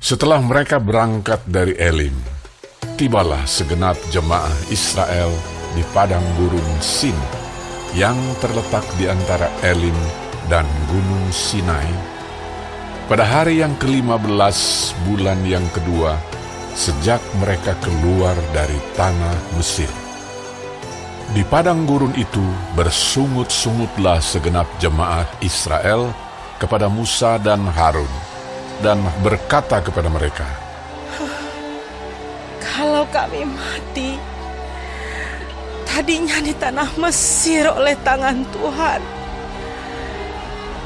Setelah mereka berangkat dari Elim, tibalah segenap jemaah Israel di padang gurun Sin yang terletak di antara Elim dan Gunung Sinai pada hari yang ke-15 bulan yang kedua sejak mereka keluar dari tanah Mesir. Di padang gurun itu bersungut-sungutlah segenap jemaah Israel kepada Musa dan Harun, dan berkata kepada mereka, "Kalau kami mati tadinya di tanah Mesir oleh tangan Tuhan,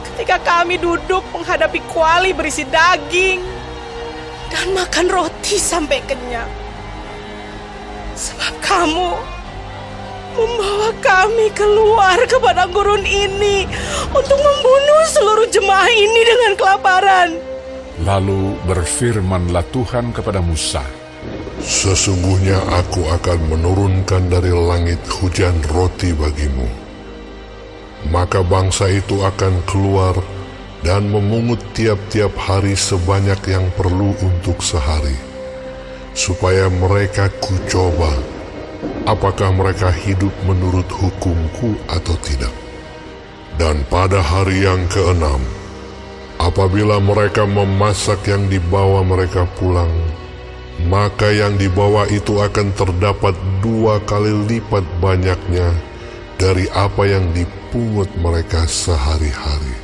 ketika kami duduk menghadapi kuali berisi daging dan makan roti sampai kenyang, sebab kamu membawa kami keluar ke padang gurun ini untuk membunuh seluruh jemaah ini dengan kelaparan." Lalu berfirmanlah Tuhan kepada Musa, "Sesungguhnya aku akan menurunkan dari langit hujan roti bagimu. Maka bangsa itu akan keluar dan memungut tiap-tiap hari sebanyak yang perlu untuk sehari, supaya mereka kucoba apakah mereka hidup menurut hukumku atau tidak. Dan pada hari yang ke-6, apabila mereka memasak yang dibawa mereka pulang, maka yang dibawa itu akan terdapat 2 kali lipat banyaknya dari apa yang dipungut mereka sehari-hari."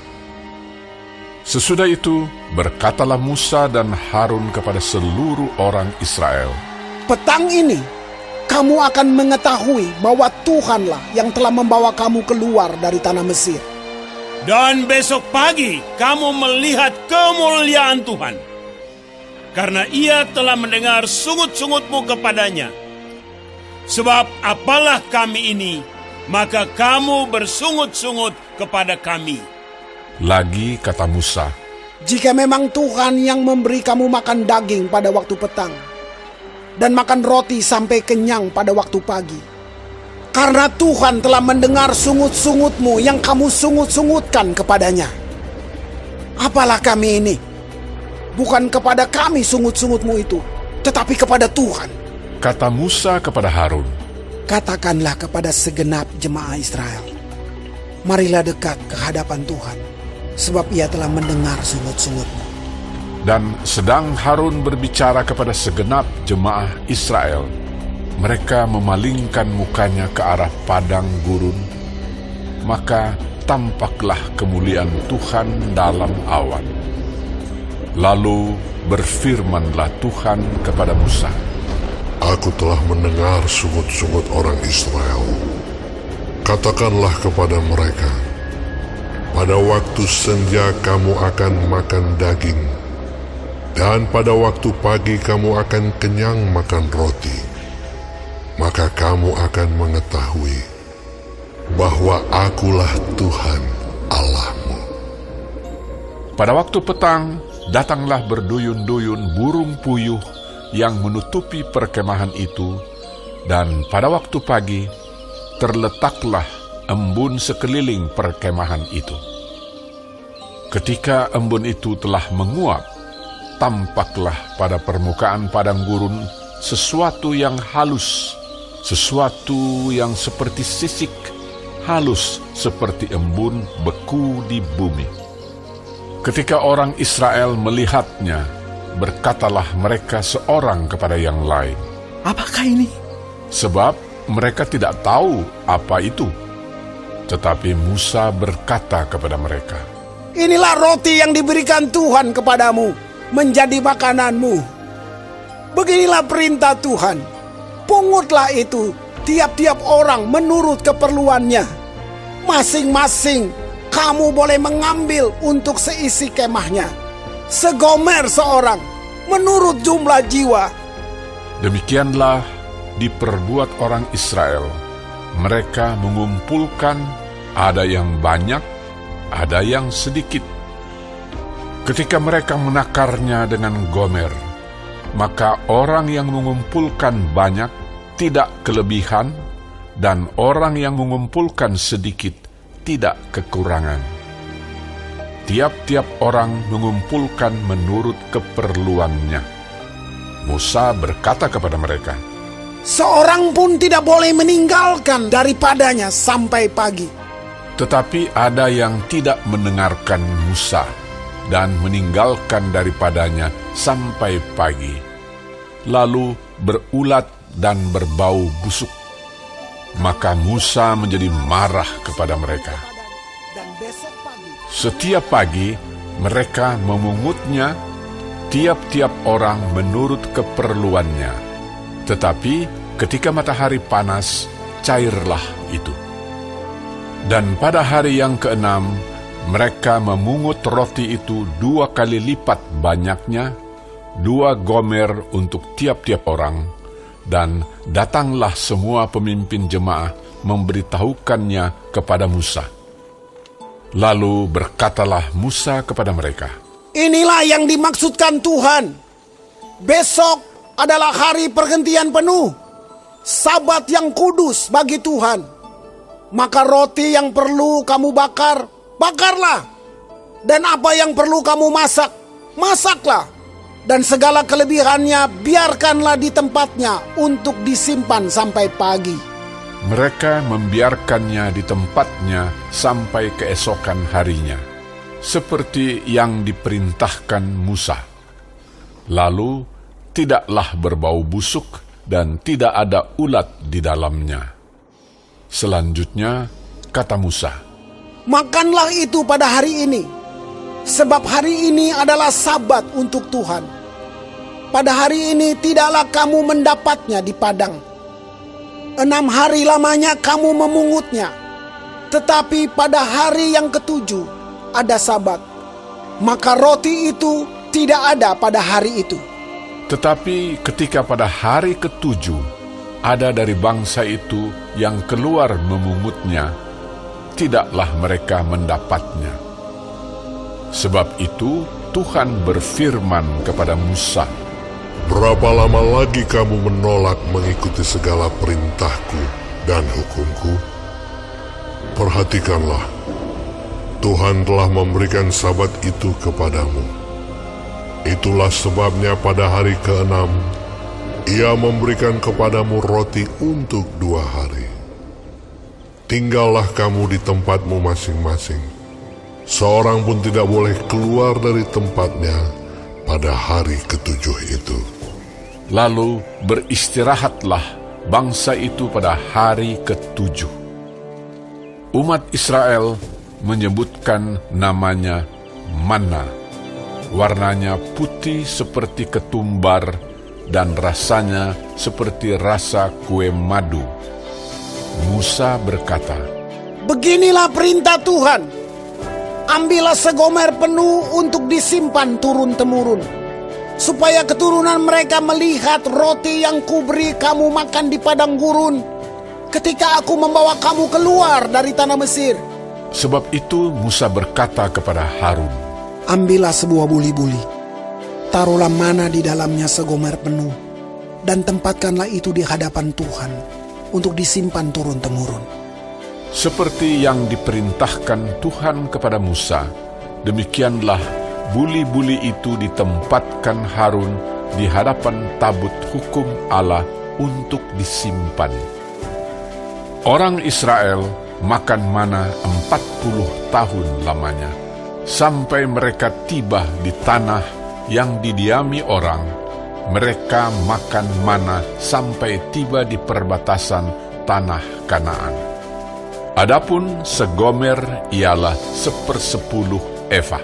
Sesudah itu berkatalah Musa dan Harun kepada seluruh orang Israel, Petang ini kamu akan mengetahui bahwa Tuhanlah yang telah membawa kamu keluar dari tanah Mesir. Dan besok pagi kamu melihat kemuliaan Tuhan, karena Ia telah mendengar sungut-sungutmu kepadanya. Sebab apalah kami ini, maka kamu bersungut-sungut kepada kami. Lagi kata Musa, Jika memang Tuhan yang memberi kamu makan daging pada waktu petang, dan makan roti sampai kenyang pada waktu pagi, karena Tuhan telah mendengar sungut-sungutmu yang kamu sungut-sungutkan kepadanya. Apalah kami ini? Bukan kepada kami sungut-sungutmu itu, tetapi kepada Tuhan. kata Musa kepada Harun, Katakanlah kepada segenap jemaah Israel, marilah dekat ke hadapan Tuhan, sebab Ia telah mendengar sungut-sungutmu. dan sedang Harun berbicara kepada segenap jemaah Israel, mereka memalingkan mukanya ke arah padang gurun, maka tampaklah kemuliaan Tuhan dalam awan. Lalu berfirmanlah Tuhan kepada Musa, "Aku telah mendengar sungut-sungut orang Israel. Katakanlah kepada mereka, pada waktu senja kamu akan makan daging, dan pada waktu pagi kamu akan kenyang makan roti. Maka kamu akan mengetahui bahwa Akulah Tuhan Allahmu." Pada waktu petang, datanglah berduyun-duyun burung puyuh yang menutupi perkemahan itu, dan pada waktu pagi terletaklah embun sekeliling perkemahan itu. Ketika embun itu telah menguap, tampaklah pada permukaan padang gurun sesuatu yang halus, sesuatu yang seperti sisik, halus seperti embun beku di bumi. Ketika orang Israel melihatnya, berkatalah mereka seorang kepada yang lain, Apakah ini? sebab mereka tidak tahu apa itu. Tetapi Musa berkata kepada mereka, Inilah roti yang diberikan Tuhan kepadamu, menjadi makananmu. Beginilah perintah Tuhan, pungutlah itu tiap-tiap orang menurut keperluannya. Masing-masing kamu boleh mengambil untuk seisi kemahnya, segomer seorang, menurut jumlah jiwa. Demikianlah diperbuat orang Israel. Mereka mengumpulkan, ada yang banyak, ada yang sedikit. Ketika mereka menakarnya dengan gomer, maka orang yang mengumpulkan banyak tidak kelebihan, dan orang yang mengumpulkan sedikit tidak kekurangan. tiap-tiap orang mengumpulkan menurut keperluannya. Musa berkata kepada mereka, Seorang pun tidak boleh meninggalkan daripadanya sampai pagi. tetapi ada yang tidak mendengarkan Musa dan meninggalkan daripadanya sampai pagi, lalu berulat dan berbau busuk. Maka Musa menjadi marah kepada mereka. Dan besok pagi, Setiap pagi mereka memungutnya, tiap-tiap orang menurut keperluannya. Tetapi ketika matahari panas, cairlah itu. Dan pada hari yang keenam, mereka memungut roti itu 2 kali lipat banyaknya, 2 gomer untuk tiap-tiap orang. Dan datanglah semua pemimpin jemaah memberitahukannya kepada Musa. Lalu berkatalah Musa kepada mereka, inilah yang dimaksudkan Tuhan. Besok adalah hari pergantian penuh, Sabat yang kudus bagi Tuhan. Maka roti yang perlu kamu bakar, bakarlah. Dan apa yang perlu kamu masak, masaklah. Dan segala kelebihannya biarkanlah di tempatnya untuk disimpan sampai pagi. mereka membiarkannya di tempatnya sampai keesokan harinya, seperti yang diperintahkan Musa. Lalu tidaklah berbau busuk dan tidak ada ulat di dalamnya. Selanjutnya kata Musa, Makanlah itu pada hari ini, sebab hari ini adalah Sabat untuk Tuhan. Pada hari ini tidaklah kamu mendapatnya di padang. 6 hari lamanya kamu memungutnya. Tetapi pada hari yang ke-7 ada Sabat. Maka roti itu tidak ada pada hari itu. tetapi ketika pada hari ke-7 ada dari bangsa itu yang keluar memungutnya, tidaklah mereka mendapatnya. Sebab itu Tuhan berfirman kepada Musa, Berapa lama lagi kamu menolak mengikuti segala perintahku dan hukumku? Perhatikanlah, Tuhan telah memberikan Sabat itu kepadamu. Itulah sebabnya pada hari ke-6, Ia memberikan kepadamu roti untuk 2 hari. Tinggallah kamu di tempatmu masing-masing. Seorang pun tidak boleh keluar dari tempatnya pada hari ke-7 itu. lalu beristirahatlah bangsa itu pada hari ke-7. Umat Israel menyebutkan namanya manna. Warnanya putih seperti ketumbar dan rasanya seperti rasa kue madu. Musa berkata, Beginilah perintah Tuhan. Ambillah segomer penuh untuk disimpan turun-temurun, supaya keturunan mereka melihat roti yang kuberi kamu makan di padang gurun ketika aku membawa kamu keluar dari tanah Mesir. sebab itu Musa berkata kepada Harun, Ambillah sebuah buli-buli, taruhlah mana di dalamnya segomer penuh, dan tempatkanlah itu di hadapan Tuhan untuk disimpan turun-temurun. seperti yang diperintahkan Tuhan kepada Musa, demikianlah buli-buli itu ditempatkan Harun di hadapan tabut hukum Allah untuk disimpan. Orang Israel makan mana 40 tahun lamanya, sampai mereka tiba di tanah yang didiami orang. Mereka makan mana sampai tiba di perbatasan tanah Kanaan. Adapun segomer ialah 1/10 eva.